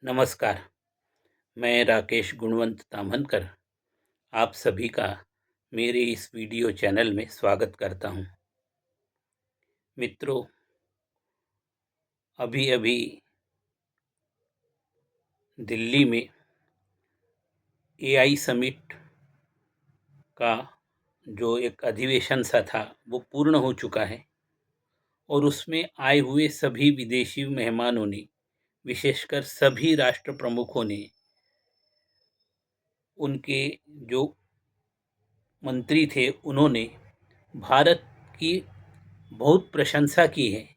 नमस्कार। मैं राकेश गुणवंत ताम्हनकर आप सभी का मेरे इस वीडियो चैनल में स्वागत करता हूं। मित्रों, अभी अभी दिल्ली में एआई समिट का जो एक अधिवेशन सा था वो पूर्ण हो चुका है और उसमें आए हुए सभी विदेशी मेहमानों ने, विशेषकर सभी राष्ट्र प्रमुखों ने, उनके जो मंत्री थे उन्होंने भारत की बहुत प्रशंसा की है।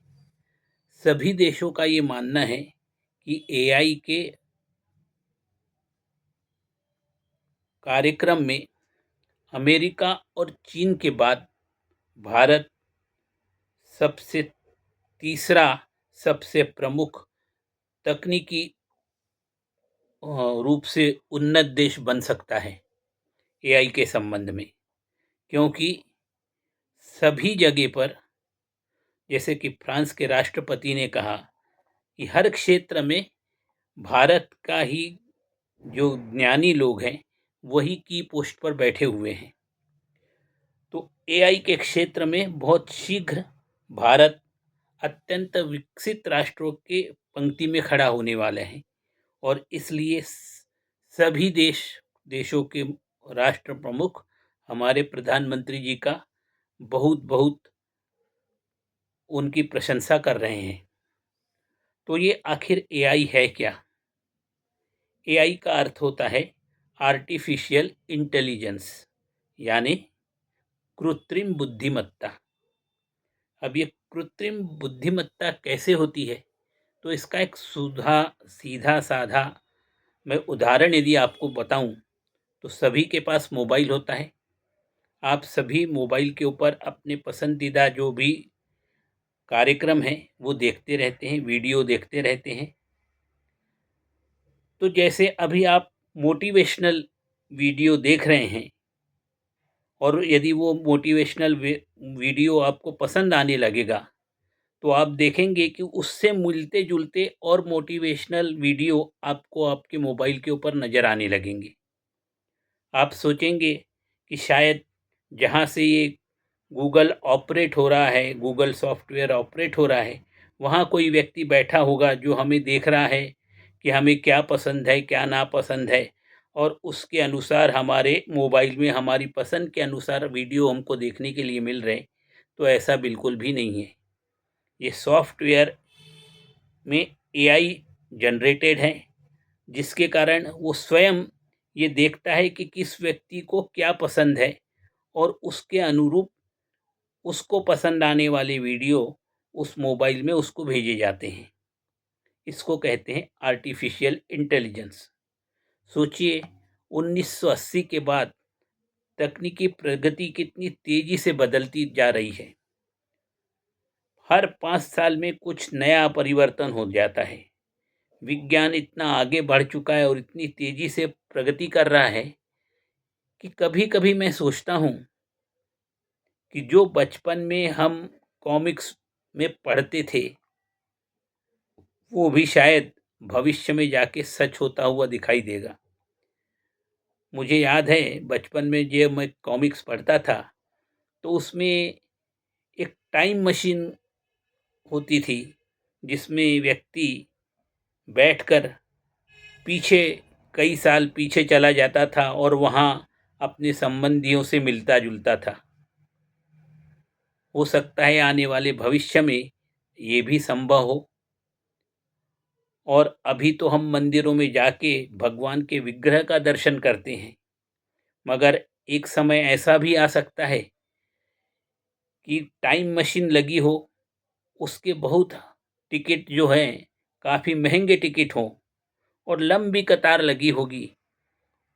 सभी देशों का ये मानना है कि एआई के कार्यक्रम में अमेरिका और चीन के बाद भारत सबसे तीसरा सबसे प्रमुख तकनीकी रूप से उन्नत देश बन सकता है एआई के संबंध में, क्योंकि सभी जगह पर, जैसे कि फ्रांस के राष्ट्रपति ने कहा कि हर क्षेत्र में भारत का ही जो ज्ञानी लोग हैं वही की पोस्ट पर बैठे हुए हैं। तो एआई के क्षेत्र में बहुत शीघ्र भारत अत्यंत विकसित राष्ट्रों के पंक्ति में खड़ा होने वाले हैं और इसलिए सभी देशों के राष्ट्र प्रमुख हमारे प्रधानमंत्री जी का बहुत बहुत उनकी प्रशंसा कर रहे हैं। तो ये आखिर एआई है क्या? एआई का अर्थ होता है आर्टिफिशियल इंटेलिजेंस, यानी कृत्रिम बुद्धिमत्ता। अब ये कृत्रिम बुद्धिमत्ता कैसे होती है, तो इसका एक सीधा साधा मैं उदाहरण यदि आपको बताऊं, तो सभी के पास मोबाइल होता है। आप सभी मोबाइल के ऊपर अपने पसंदीदा जो भी कार्यक्रम है वो देखते रहते हैं, वीडियो देखते रहते हैं। तो जैसे अभी आप मोटिवेशनल वीडियो देख रहे हैं और यदि वो मोटिवेशनल वीडियो आपको पसंद आने लगेगा, तो आप देखेंगे कि उससे मिलते जुलते और मोटिवेशनल वीडियो आपको आपके मोबाइल के ऊपर नज़र आने लगेंगे। आप सोचेंगे कि शायद जहाँ से ये गूगल ऑपरेट हो रहा है, गूगल सॉफ्टवेयर ऑपरेट हो रहा है, वहाँ कोई व्यक्ति बैठा होगा जो हमें देख रहा है कि हमें क्या पसंद है, क्या नापसंद है, और उसके अनुसार हमारे मोबाइल में हमारी पसंद के अनुसार वीडियो हमको देखने के लिए मिल रहे। तो ऐसा बिल्कुल भी नहीं है। ये सॉफ्टवेयर में एआई जनरेटेड है, जिसके कारण वो स्वयं ये देखता है कि किस व्यक्ति को क्या पसंद है और उसके अनुरूप उसको पसंद आने वाले वीडियो उस मोबाइल में उसको भेजे जाते हैं। इसको कहते हैं आर्टिफिशियल इंटेलिजेंस। सोचिए, 1980 के बाद तकनीकी प्रगति कितनी तेजी से बदलती जा रही है। हर 5 साल में कुछ नया परिवर्तन हो जाता है। विज्ञान इतना आगे बढ़ चुका है और इतनी तेजी से प्रगति कर रहा है कि कभी कभी मैं सोचता हूँ कि जो बचपन में हम कॉमिक्स में पढ़ते थे वो भी शायद भविष्य में जाके सच होता हुआ दिखाई देगा। मुझे याद है बचपन में जब मैं कॉमिक्स पढ़ता था तो उसमें एक टाइम मशीन होती थी जिसमें व्यक्ति बैठकर पीछे कई साल पीछे चला जाता था और वहाँ अपने संबंधियों से मिलता जुलता था। हो सकता है आने वाले भविष्य में ये भी संभव हो। और अभी तो हम मंदिरों में जाके भगवान के विग्रह का दर्शन करते हैं, मगर एक समय ऐसा भी आ सकता है कि टाइम मशीन लगी हो, उसके बहुत टिकट जो हैं काफ़ी महंगे टिकट हों और लंबी कतार लगी होगी।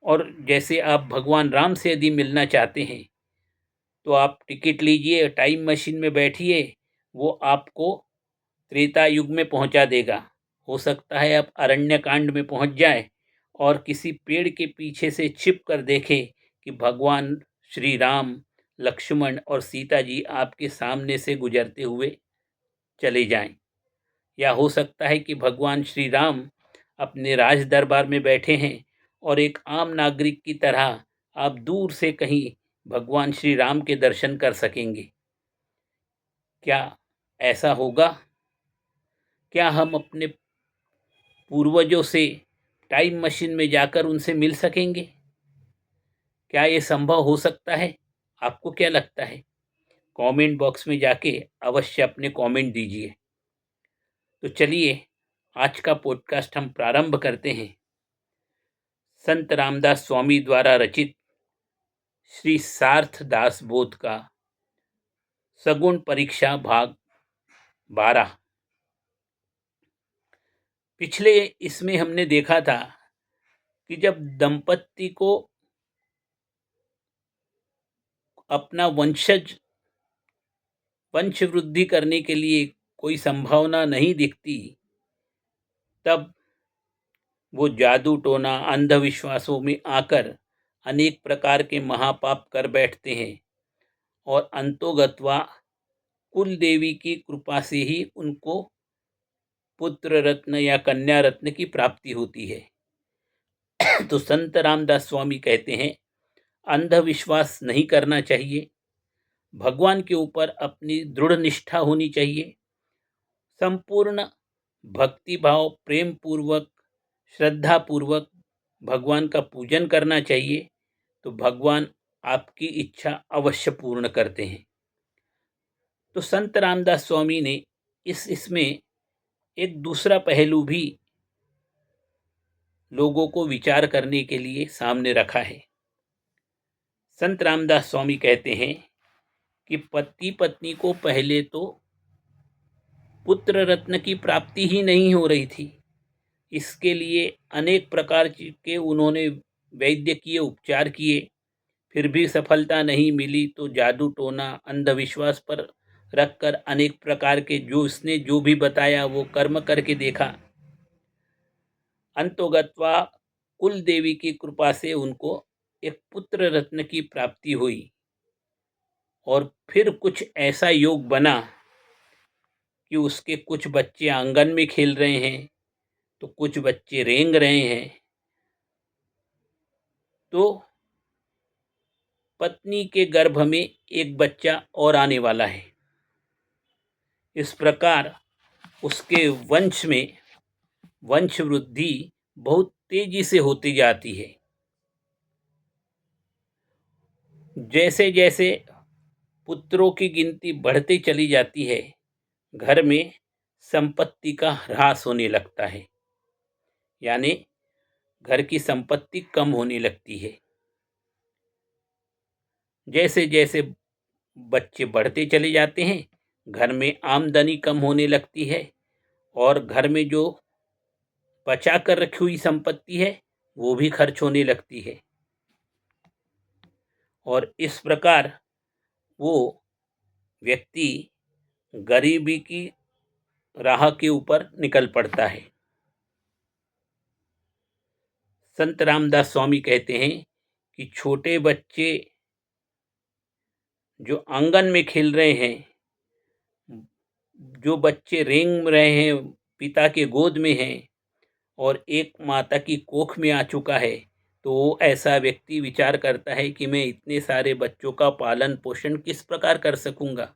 और जैसे आप भगवान राम से यदि मिलना चाहते हैं तो आप टिकट लीजिए, टाइम मशीन में बैठिए, वो आपको त्रेता युग में पहुंचा देगा। हो सकता है आप अरण्य कांड में पहुंच जाए और किसी पेड़ के पीछे से छिप कर देखें कि भगवान श्री राम, लक्ष्मण और सीता जी आपके सामने से गुजरते हुए चले जाएं। या हो सकता है कि भगवान श्री राम अपने राज दरबार में बैठे हैं और एक आम नागरिक की तरह आप दूर से कहीं भगवान श्री राम के दर्शन कर सकेंगे। क्या ऐसा होगा? क्या हम अपने पूर्वजों से टाइम मशीन में जाकर उनसे मिल सकेंगे? क्या ये संभव हो सकता है? आपको क्या लगता है? कमेंट बॉक्स में जाके अवश्य अपने कमेंट दीजिए। तो चलिए आज का पॉडकास्ट हम प्रारंभ करते हैं। संत रामदास स्वामी द्वारा रचित श्री सार्थ दास बोध का सगुण परीक्षा भाग 12। पिछले इसमें हमने देखा था कि जब दंपत्ति को अपना वंश वृद्धि करने के लिए कोई संभावना नहीं दिखती, तब वो जादू टोना अंधविश्वासों में आकर अनेक प्रकार के महापाप कर बैठते हैं और अंतोगत्वा कुल देवी की कृपा से ही उनको पुत्र रत्न या कन्या रत्न की प्राप्ति होती है। तो संत रामदास स्वामी कहते हैं अंधविश्वास नहीं करना चाहिए, भगवान के ऊपर अपनी दृढ़ निष्ठा होनी चाहिए, संपूर्ण भक्ति भाव प्रेम पूर्वक श्रद्धा पूर्वक भगवान का पूजन करना चाहिए, तो भगवान आपकी इच्छा अवश्य पूर्ण करते हैं। तो संत रामदास स्वामी ने इसमें एक दूसरा पहलू भी लोगों को विचार करने के लिए सामने रखा है। संत रामदास स्वामी कहते हैं कि पति पत्नी को पहले तो पुत्र रत्न की प्राप्ति ही नहीं हो रही थी। इसके लिए अनेक प्रकार के उन्होंने वैद्यकीय उपचार किए, फिर भी सफलता नहीं मिली। तो जादू टोना अंधविश्वास पर रखकर अनेक प्रकार के जो इसने जो भी बताया वो कर्म करके देखा। अंतोगत्वा कुल देवी की कृपा से उनको एक पुत्र रत्न की प्राप्ति हुई और फिर कुछ ऐसा योग बना कि उसके कुछ बच्चे आंगन में खेल रहे हैं तो कुछ बच्चे रेंग रहे हैं। तो पत्नी के गर्भ में एक बच्चा और आने वाला है। इस प्रकार उसके वंश में वंश वृद्धि बहुत तेजी से होती जाती है। जैसे जैसे पुत्रों की गिनती बढ़ती चली जाती है, घर में संपत्ति का ह्रास होने लगता है, यानी घर की संपत्ति कम होने लगती है। जैसे जैसे बच्चे बढ़ते चले जाते हैं, घर में आमदनी कम होने लगती है और घर में जो बचा कर रखी हुई संपत्ति है वो भी खर्च होने लगती है और इस प्रकार वो व्यक्ति गरीबी की राह के ऊपर निकल पड़ता है। संत रामदास स्वामी कहते हैं कि छोटे बच्चे जो आंगन में खेल रहे हैं, जो बच्चे रेंग रहे हैं, पिता के गोद में हैं और एक माता की कोख में आ चुका है, तो वो ऐसा व्यक्ति विचार करता है कि मैं इतने सारे बच्चों का पालन पोषण किस प्रकार कर सकूंगा।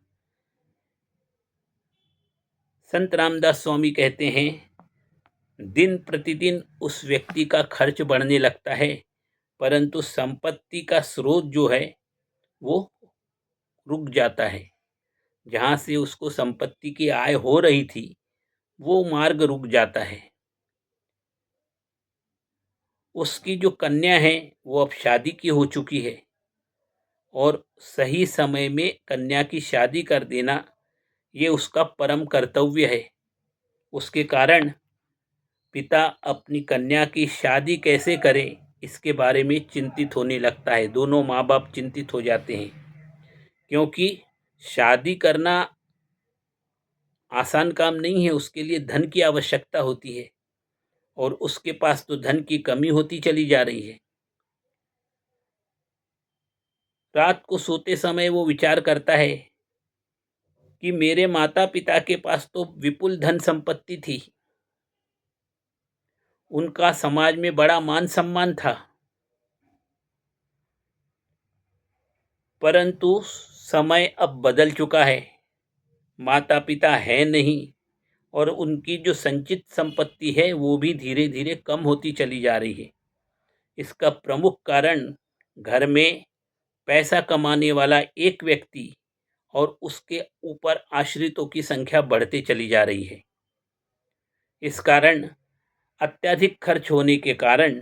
संत रामदास स्वामी कहते हैं दिन प्रतिदिन उस व्यक्ति का खर्च बढ़ने लगता है, परंतु संपत्ति का स्रोत जो है वो रुक जाता है। जहाँ से उसको संपत्ति की आय हो रही थी वो मार्ग रुक जाता है। उसकी जो कन्या है वो अब शादी की हो चुकी है और सही समय में कन्या की शादी कर देना ये उसका परम कर्तव्य है। उसके कारण पिता अपनी कन्या की शादी कैसे करे इसके बारे में चिंतित होने लगता है। दोनों माँ बाप चिंतित हो जाते हैं, क्योंकि शादी करना आसान काम नहीं है। उसके लिए धन की आवश्यकता होती है और उसके पास तो धन की कमी होती चली जा रही है। रात को सोते समय वो विचार करता है कि मेरे माता पिता के पास तो विपुल धन संपत्ति थी उनका समाज में बड़ा मान सम्मान था, परंतु समय अब बदल चुका है। माता पिता है नहीं और उनकी जो संचित संपत्ति है वो भी धीरे धीरे कम होती चली जा रही है। इसका प्रमुख कारण घर में पैसा कमाने वाला एक व्यक्ति और उसके ऊपर आश्रितों की संख्या बढ़ती चली जा रही है। इस कारण अत्यधिक खर्च होने के कारण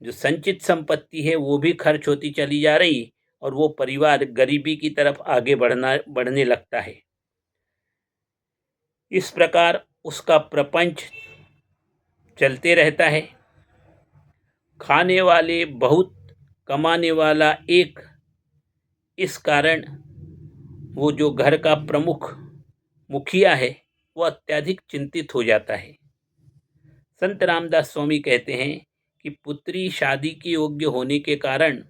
जो संचित संपत्ति है वो भी खर्च होती चली जा रही और वो परिवार गरीबी की तरफ आगे बढ़ने लगता है। इस प्रकार उसका प्रपंच चलते रहता है। खाने वाले बहुत, कमाने वाला एक। इस कारण वो जो घर का प्रमुख मुखिया है वो अत्यधिक चिंतित हो जाता है। संत रामदास स्वामी कहते हैं कि पुत्री शादी के योग्य होने के कारण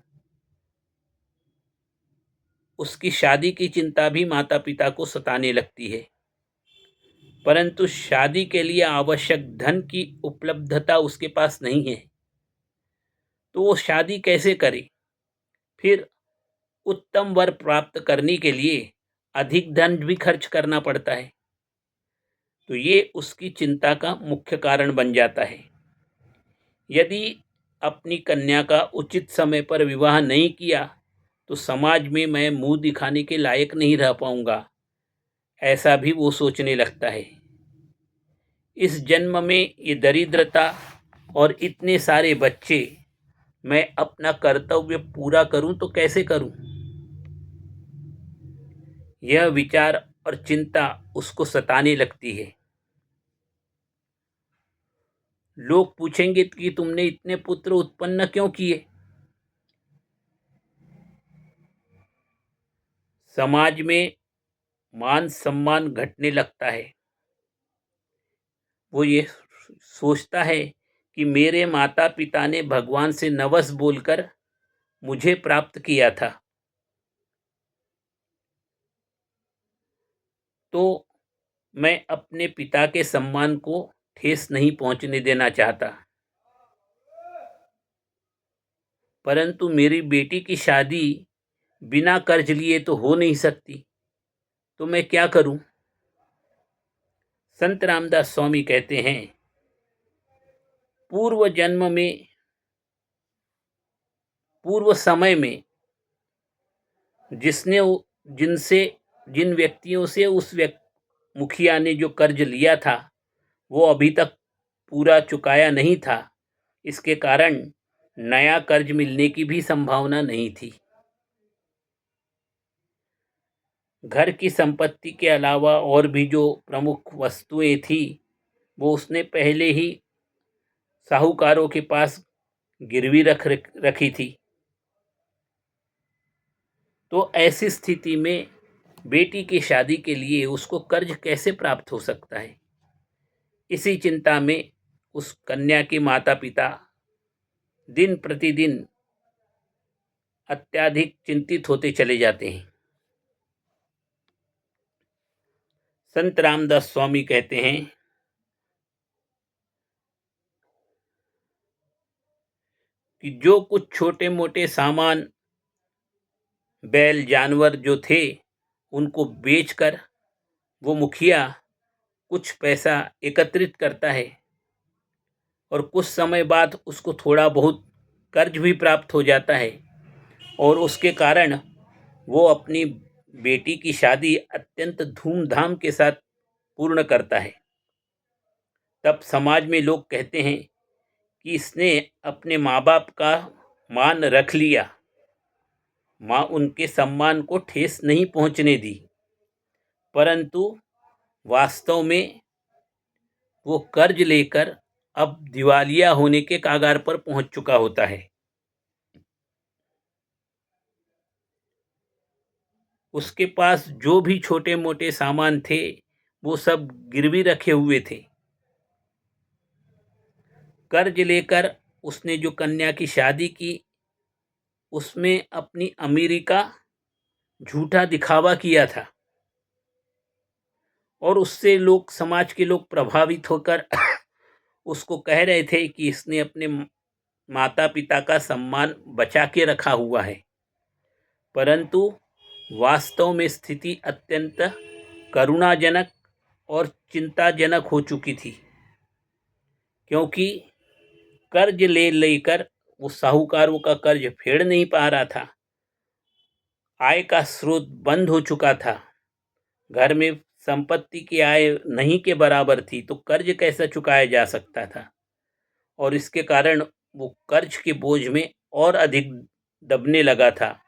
उसकी शादी की चिंता भी माता पिता को सताने लगती है, परंतु शादी के लिए आवश्यक धन की उपलब्धता उसके पास नहीं है, तो वो शादी कैसे करे। फिर उत्तम वर प्राप्त करने के लिए अधिक धन भी खर्च करना पड़ता है, तो ये उसकी चिंता का मुख्य कारण बन जाता है। यदि अपनी कन्या का उचित समय पर विवाह नहीं किया तो समाज में मैं मुंह दिखाने के लायक नहीं रह पाऊंगा, ऐसा भी वो सोचने लगता है। इस जन्म में ये दरिद्रता और इतने सारे बच्चे, मैं अपना कर्तव्य पूरा करूं तो कैसे करूं। यह विचार और चिंता उसको सताने लगती है। लोग पूछेंगे कि तुमने इतने पुत्र उत्पन्न क्यों किए। समाज में मान सम्मान घटने लगता है। वो ये सोचता है कि मेरे माता पिता ने भगवान से नवस बोलकर मुझे प्राप्त किया था, तो मैं अपने पिता के सम्मान को ठेस नहीं पहुंचने देना चाहता। परंतु मेरी बेटी की शादी बिना कर्ज लिए तो हो नहीं सकती, तो मैं क्या करूं। संत रामदास स्वामी कहते हैं, पूर्व जन्म में, पूर्व समय में जिसने जिनसे जिन व्यक्तियों से उस मुखिया ने जो कर्ज लिया था वो अभी तक पूरा चुकाया नहीं था। इसके कारण नया कर्ज मिलने की भी संभावना नहीं थी। घर की संपत्ति के अलावा और भी जो प्रमुख वस्तुएं थी वो उसने पहले ही साहूकारों के पास गिरवी रखी थी। तो ऐसी स्थिति में बेटी की शादी के लिए उसको कर्ज कैसे प्राप्त हो सकता है। इसी चिंता में उस कन्या के माता पिता दिन प्रतिदिन अत्यधिक चिंतित होते चले जाते हैं। संत रामदास स्वामी कहते हैं कि जो कुछ छोटे मोटे सामान, बैल जानवर जो थे, उनको बेचकर वो मुखिया कुछ पैसा एकत्रित करता है और कुछ समय बाद उसको थोड़ा बहुत कर्ज भी प्राप्त हो जाता है और उसके कारण वो अपनी बेटी की शादी अत्यंत धूमधाम के साथ पूर्ण करता है। तब समाज में लोग कहते हैं कि इसने अपने माँ बाप का मान रख लिया, माँ उनके सम्मान को ठेस नहीं पहुंचने दी, परंतु वास्तव में वो कर्ज लेकर अब दिवालिया होने के कागार पर पहुंच चुका होता है। उसके पास जो भी छोटे मोटे सामान थे वो सब गिरवी रखे हुए थे। कर्ज लेकर उसने जो कन्या की शादी की उसमें अपनी अमीरी का झूठा दिखावा किया था और उससे लोग, समाज के लोग प्रभावित होकर उसको कह रहे थे कि इसने अपने माता पिता का सम्मान बचा के रखा हुआ है, परंतु वास्तव में स्थिति अत्यंत करुणाजनक और चिंताजनक हो चुकी थी, क्योंकि कर्ज ले लेकर वो साहूकारों का कर्ज फेड़ नहीं पा रहा था। आय का स्रोत बंद हो चुका था। घर में संपत्ति की आय नहीं के बराबर थी, तो कर्ज कैसे चुकाया जा सकता था। और इसके कारण वो कर्ज के बोझ में और अधिक दबने लगा था।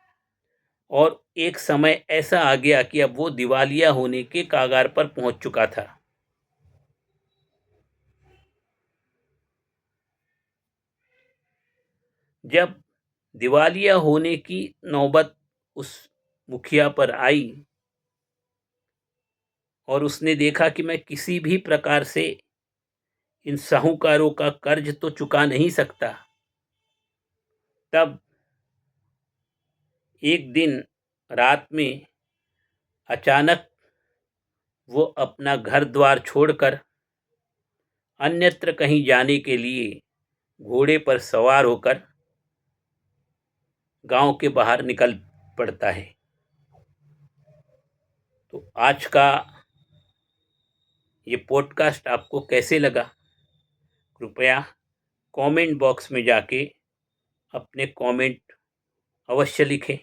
और एक समय ऐसा आ गया कि अब वो दिवालिया होने के कगार पर पहुंच चुका था। जब दिवालिया होने की नौबत उस मुखिया पर आई और उसने देखा कि मैं किसी भी प्रकार से इन साहूकारों का कर्ज तो चुका नहीं सकता, तब एक दिन रात में अचानक वो अपना घर द्वार छोड़कर अन्यत्र कहीं जाने के लिए घोड़े पर सवार होकर गांव के बाहर निकल पड़ता है। तो आज का ये पॉडकास्ट आपको कैसे लगा, कृपया कमेंट बॉक्स में जाके अपने कमेंट अवश्य लिखें।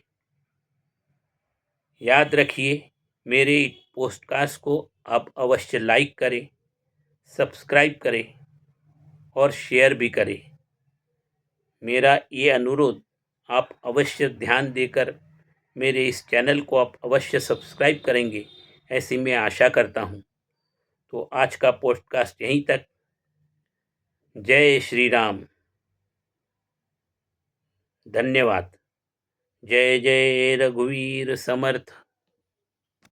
याद रखिए, मेरे पॉडकास्ट को आप अवश्य लाइक करें, सब्सक्राइब करें और शेयर भी करें। मेरा ये अनुरोध आप अवश्य ध्यान देकर मेरे इस चैनल को आप अवश्य सब्सक्राइब करेंगे, ऐसी मैं आशा करता हूँ। तो आज का पॉडकास्ट यहीं तक। जय श्री राम। धन्यवाद। जय जय रघुवीर समर्थ।